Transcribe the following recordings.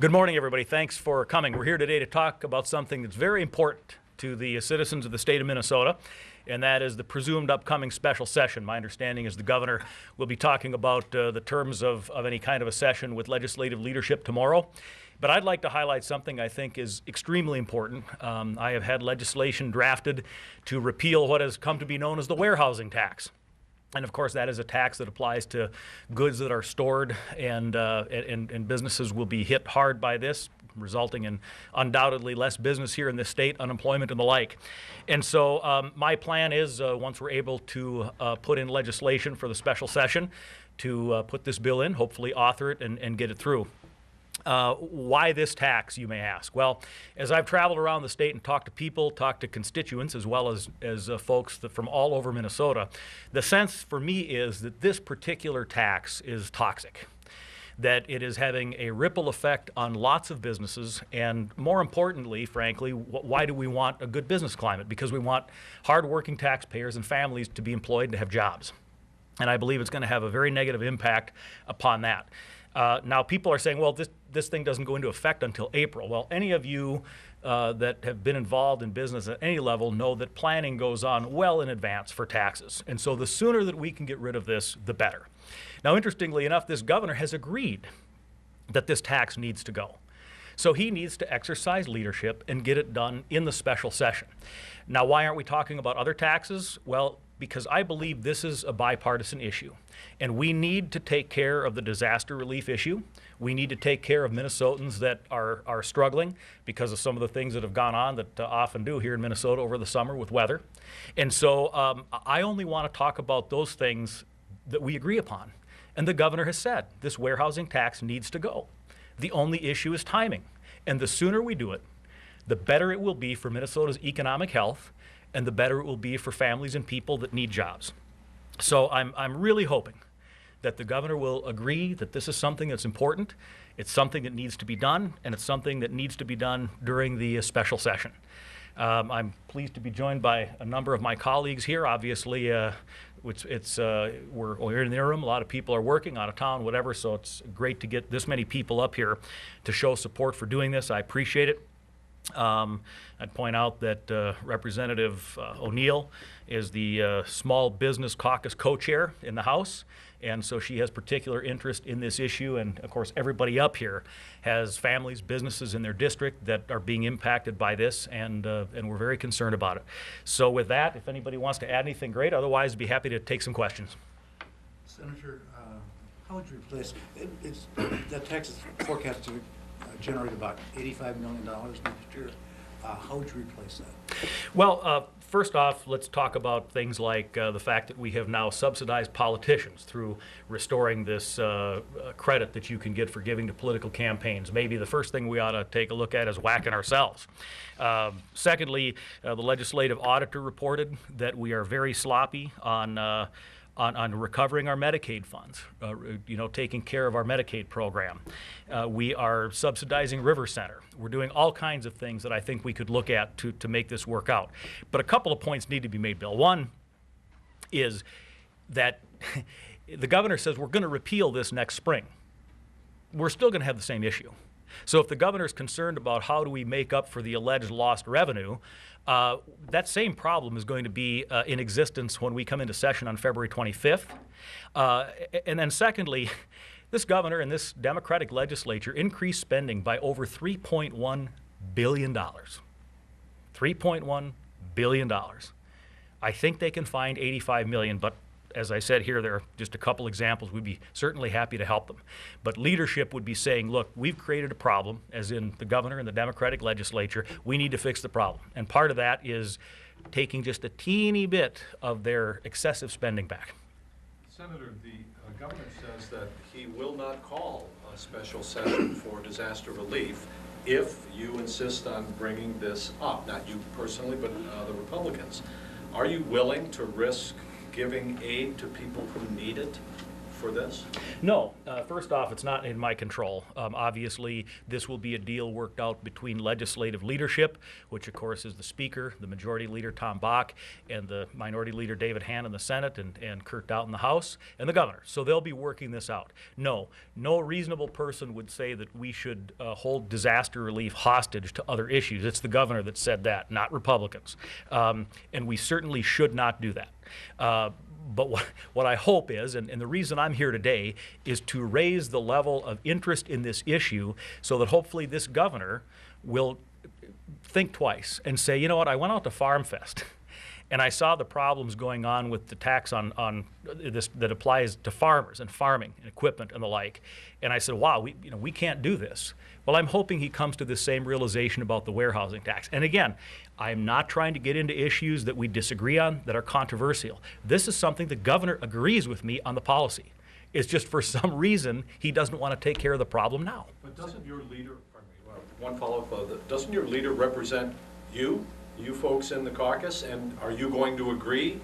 Good morning, everybody. Thanks for coming. We're here today to talk about something that's very important to the citizens of the state of Minnesota, and that is the presumed upcoming special session. My understanding is the governor will be talking about the terms of any kind of a session with legislative leadership tomorrow. But I'd like to highlight something I think is extremely important. I have had legislation drafted to repeal what has come to be known as the warehousing tax. And of course, that is a tax that applies to goods that are stored, and businesses will be hit hard by this, resulting in undoubtedly less business here in this state, unemployment and the like. And so my plan is, once we're able to put in legislation for the special session, to put this bill in, hopefully author it and get it through. Why this tax, you may ask? Well, as I've traveled around the state and talked to people, talked to constituents, as well as folks from all over Minnesota, the sense for me is that this particular tax is toxic, that it is having a ripple effect on lots of businesses, and more importantly, frankly, why do we want a good business climate? Because we want hardworking taxpayers and families to be employed and to have jobs. And I believe it's going to have a very negative impact upon that. Now, people are saying, well, this thing doesn't go into effect until April. Well, any of you that have been involved in business at any level know that planning goes on well in advance for taxes. And so the sooner that we can get rid of this, the better. Now, interestingly enough, this governor has agreed that this tax needs to go. So he needs to exercise leadership and get it done in the special session. Now, why aren't we talking about other taxes? Well, because I believe this is a bipartisan issue, and we need to take care of the disaster relief issue. We need to take care of Minnesotans that are struggling because of some of the things that have gone on that often do here in Minnesota over the summer with weather. And so I only want to talk about those things that we agree upon. And the governor has said this warehousing tax needs to go. The only issue is timing. And the sooner we do it, the better it will be for Minnesota's economic health, and the better it will be for families and people that need jobs. So I'm really hoping that the governor will agree that this is something that's important, it's something that needs to be done, and it's something that needs to be done during the special session. I'm pleased to be joined by a number of my colleagues here. Obviously, we're in the interim. A lot of people are working out of town, whatever, so it's great to get this many people up here to show support for doing this. I appreciate it. I'd point out that Representative O'Neill is the Small Business Caucus co-chair in the House, and so she has particular interest in this issue. And of course, everybody up here has families, businesses in their district that are being impacted by this, and we're very concerned about it. So with that, if anybody wants to add anything, great. Otherwise, I'd be happy to take some questions. Senator, how would you replace that tax is forecast to generate about $85 million next year? How would you replace that? Well, first off, let's talk about things like the fact that we have now subsidized politicians through restoring this credit that you can get for giving to political campaigns. Maybe the first thing we ought to take a look at is whacking ourselves. Secondly, the legislative auditor reported that we are very sloppy on recovering our Medicaid funds, taking care of our Medicaid program. We are subsidizing River Center. We're doing all kinds of things that I think we could look at to make this work out. But a couple of points need to be made, Bill. One is that the governor says we're going to repeal this next spring. We're still going to have the same issue. So if the governor is concerned about how do we make up for the alleged lost revenue, that same problem is going to be in existence when we come into session on February 25th. And then secondly, this governor and this Democratic legislature increased spending by over $3.1 billion. $3.1 billion. I think they can find $85 million, but as I said here, there are just a couple examples. We'd be certainly happy to help them. But leadership would be saying, look, we've created a problem, as in the governor and the Democratic legislature. We need to fix the problem. And part of that is taking just a teeny bit of their excessive spending back. Senator, the governor says that he will not call a special session for disaster relief if you insist on bringing this up. Not you personally, but the Republicans. Are you willing to risk giving aid to people who need it for this? No. First off, it's not in my control. Obviously, this will be a deal worked out between legislative leadership, which of course is the Speaker, the Majority Leader Tom Bach, and the Minority Leader David Hann in the Senate, and Kurt Doubt in the House, and the Governor. So they'll be working this out. No reasonable person would say that we should hold disaster relief hostage to other issues. It's the Governor that said that, not Republicans. And we certainly should not do that. But what I hope is, and the reason I'm here today, is to raise the level of interest in this issue so that hopefully this governor will think twice and say, you know what, I went out to Farm Fest and I saw the problems going on with the tax on this that applies to farmers and farming and equipment and the like. And I said, wow, we can't do this. Well, I'm hoping he comes to the same realization about the warehousing tax. And again, I'm not trying to get into issues that we disagree on that are controversial. This is something the governor agrees with me on the policy. It's just for some reason he doesn't want to take care of the problem now. But doesn't your leader, pardon me, one follow-up, doesn't your leader represent you folks in the caucus, and are you going to agree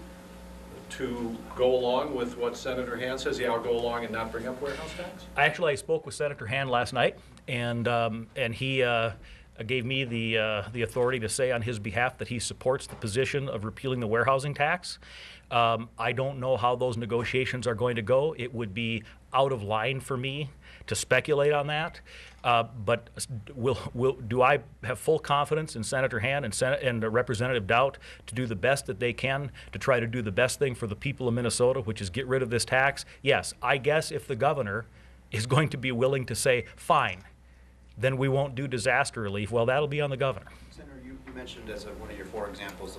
to go along with what Senator Hann says? Yeah, I'll go along and not bring up warehouse tax? I spoke with Senator Hann last night, and he gave me the authority to say on his behalf that he supports the position of repealing the warehousing tax. I don't know how those negotiations are going to go. It would be out of line for me to speculate on that. But do I have full confidence in Senator Hann and Representative Doubt to do the best that they can to try to do the best thing for the people of Minnesota, which is get rid of this tax? Yes, I guess if the governor is going to be willing to say, fine, then we won't do disaster relief, well, that'll be on the governor. Senator, you mentioned as one of your 4 examples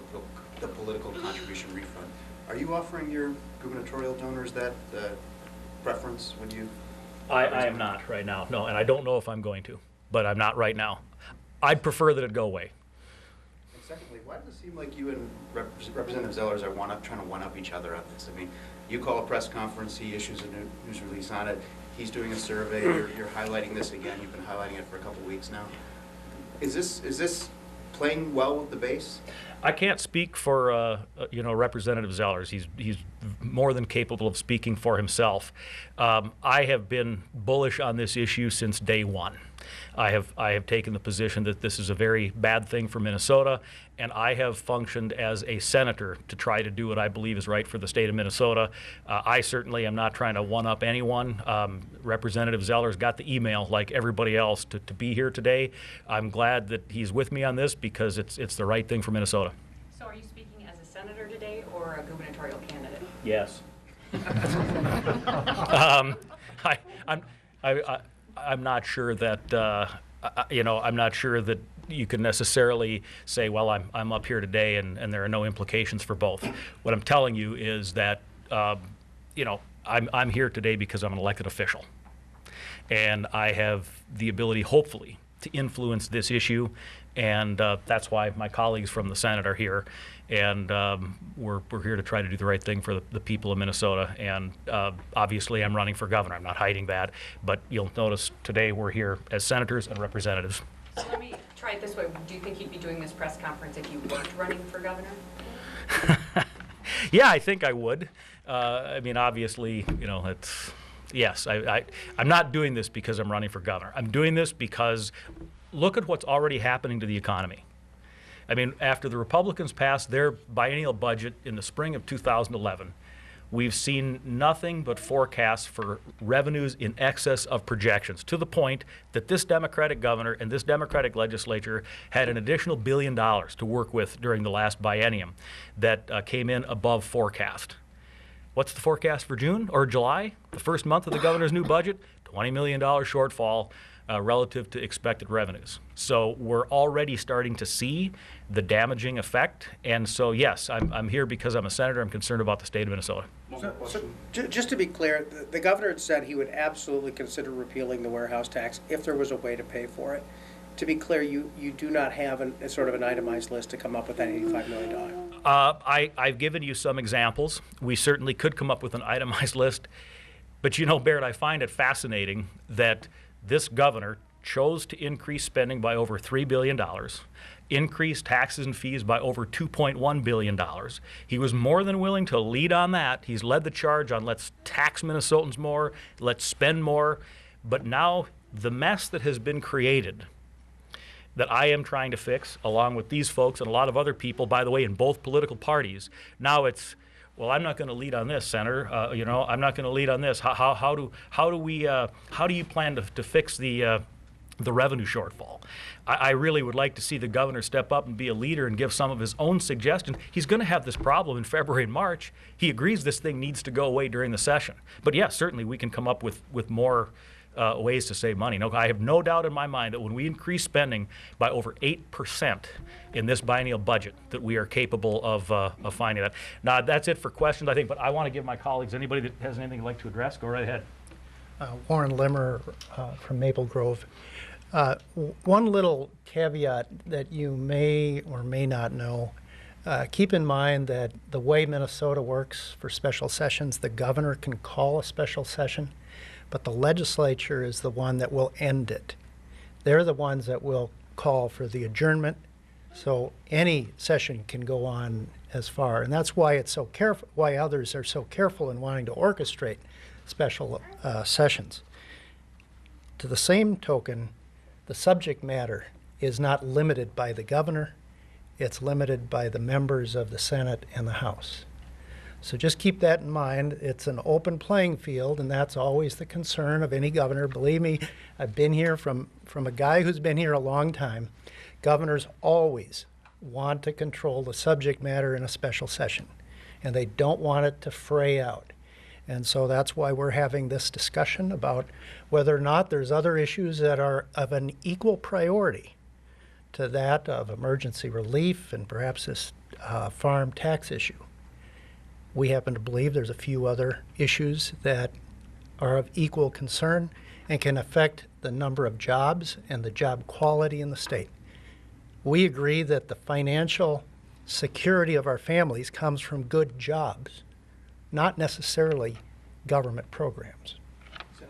the political contribution refund. Are you offering your gubernatorial donors that preference when you? I am not right now, no, and I don't know if I'm going to, but I'm not right now. I'd prefer that it go away. And secondly, why does it seem like you and Representative Zellers are trying to one-up each other on this? I mean, you call a press conference, he issues a news release on it, he's doing a survey, you're highlighting this again, you've been highlighting it for a couple of weeks now. Is this playing well with the base? I can't speak for Representative Zellers. He's more than capable of speaking for himself. I have been bullish on this issue since day one. I have taken the position that this is a very bad thing for Minnesota, and I have functioned as a senator to try to do what I believe is right for the state of Minnesota. I certainly am not trying to one-up anyone. Representative Zellers got the email like everybody else to be here today. I'm glad that he's with me on this because it's the right thing for Minnesota. So are you speaking as a senator today or a gubernatorial candidate? Yes. I'm not sure that I'm not sure that you can necessarily say, well, I'm up here today and there are no implications for both. What I'm telling you is that I'm here today because I'm an elected official, and I have the ability, hopefully, to influence this issue, and that's why my colleagues from the Senate are here, and we're here to try to do the right thing for the people of Minnesota. And obviously I'm running for governor. I'm not hiding that, but you'll notice today we're here as senators and representatives. So let me try it this way. Do you think you'd be doing this press conference if you weren't running for governor? Yeah, I think I would. I mean, obviously, it's, yes, I'm not doing this because I'm running for governor. I'm doing this because look at what's already happening to the economy. I mean, after the Republicans passed their biennial budget in the spring of 2011, we've seen nothing but forecasts for revenues in excess of projections, to the point that this Democratic governor and this Democratic legislature had an additional $1 billion to work with during the last biennium that came in above forecast. What's the forecast for June or July? The first month of the governor's new budget, $20 million shortfall relative to expected revenues. So we're already starting to see the damaging effect. And so, yes, I'm here because I'm a senator. I'm concerned about the state of Minnesota. So just to be clear, the governor had said he would absolutely consider repealing the warehouse tax if there was a way to pay for it. To be clear, you do not have a sort of an itemized list to come up with that $85 million. I've given you some examples. We certainly could come up with an itemized list. But Barrett, I find it fascinating that this governor chose to increase spending by over $3 billion, increase taxes and fees by over $2.1 billion. He was more than willing to lead on that. He's led the charge on let's tax Minnesotans more, let's spend more. But now the mess that has been created that I am trying to fix, along with these folks and a lot of other people, by the way, in both political parties, now it's, well, I'm not going to lead on this, Senator. I'm not going to lead on this. How do you plan to fix the revenue shortfall? I really would like to see the governor step up and be a leader and give some of his own suggestions. He's going to have this problem in February and March. He agrees this thing needs to go away during the session. But yes, certainly we can come up with more ways to save money. No, I have no doubt in my mind that when we increase spending by over 8% in this biennial budget, that we are capable of finding that. Now, that's it for questions, I think, but I want to give my colleagues, anybody that has anything they'd like to address, go right ahead. Warren Limmer from Maple Grove. One little caveat that you may or may not know, keep in mind that the way Minnesota works for special sessions, the governor can call a special session, but the legislature is the one that will end it. They're the ones that will call for the adjournment, so any session can go on as far. And that's why it's so careful, why others are so careful in wanting to orchestrate special sessions. To the same token, the subject matter is not limited by the governor, it's limited by the members of the Senate and the House. So just keep that in mind. It's an open playing field, and that's always the concern of any governor. Believe me, I've been here from a guy who's been here a long time. Governors always want to control the subject matter in a special session, and they don't want it to fray out. And so that's why we're having this discussion about whether or not there's other issues that are of an equal priority to that of emergency relief and perhaps this farm tax issue. We happen to believe there's a few other issues that are of equal concern and can affect the number of jobs and the job quality in the state. We agree that the financial security of our families comes from good jobs, not necessarily government programs.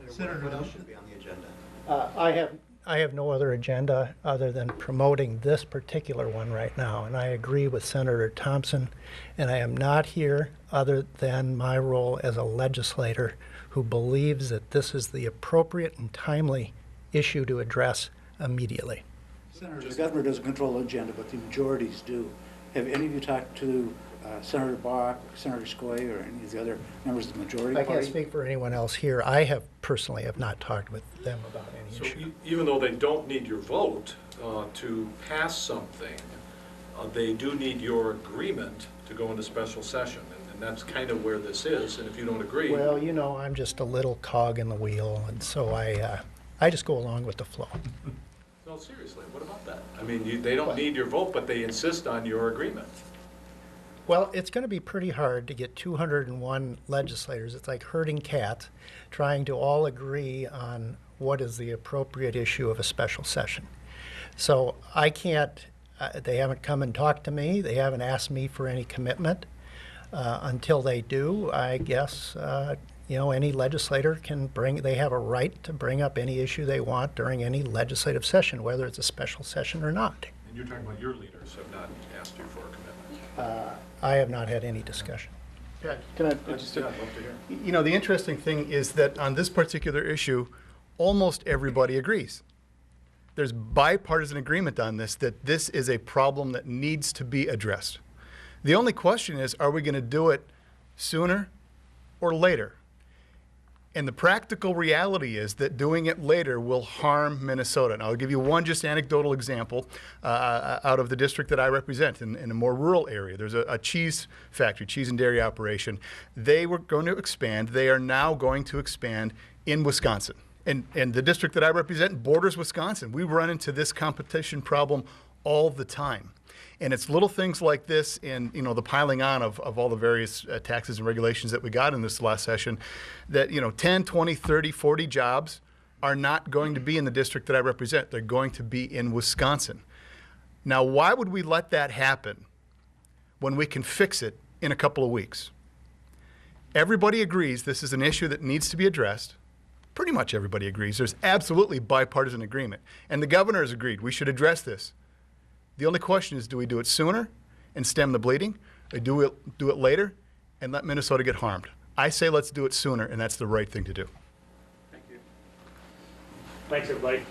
Senator, what else should be on the agenda? I have no other agenda other than promoting this particular one right now, and I agree with Senator Thompson, and I am not here other than my role as a legislator who believes that this is the appropriate and timely issue to address immediately. Senator, the governor doesn't control the agenda, but the majorities do. Have any of you talked to Senator Bach, Senator Skoye, or any of the other members of the majority I party? can't speak for anyone else here. I have personally have not talked with them about any So issue. even though they don't need your vote to pass something, they do need your agreement to go into special session. And that's kind of where this is, and if you don't agree. Well, you know, I'm just a little cog in the wheel, and so I just go along with the flow. No, seriously, what about that? I mean, they don't need your vote, but they insist on your agreement. Well, it's going to be pretty hard to get 201 legislators. It's like herding cats, trying to all agree on what is the appropriate issue of a special session. So I can't, they haven't come and talked to me. They haven't asked me for any commitment. Until they do, I guess, you know, any legislator can they have a right to bring up any issue they want during any legislative session, whether it's a special session or not. And you're talking about your leaders have not asked you for a commitment. I have not had any discussion. Yeah, can I I'd just, love to hear. you know, the interesting thing is that on this particular issue, almost everybody agrees. There's bipartisan agreement on this, that this is a problem that needs to be addressed. The only question is, are we going to do it sooner or later? And the practical reality is that doing it later will harm Minnesota. And I'll give you one just anecdotal example out of the district that I represent in a more rural area. There's a cheese factory, cheese and dairy operation. They were going to expand. They are now going to expand in Wisconsin. And the district that I represent borders Wisconsin. We run into this competition problem all the time. And it's little things like this and, you know, the piling on of all the various taxes and regulations that we got in this last session that, you know, 10, 20, 30, 40 jobs are not going to be in the district that I represent. They're going to be in Wisconsin. Now, why would we let that happen when we can fix it in a couple of weeks? Everybody agrees this is an issue that needs to be addressed. Pretty much everybody agrees. There's absolutely bipartisan agreement. And the governor has agreed we should address this. The only question is, do we do it sooner and stem the bleeding, or do it later and let Minnesota get harmed? I say let's do it sooner, and that's the right thing to do. Thank you. Thanks, everybody.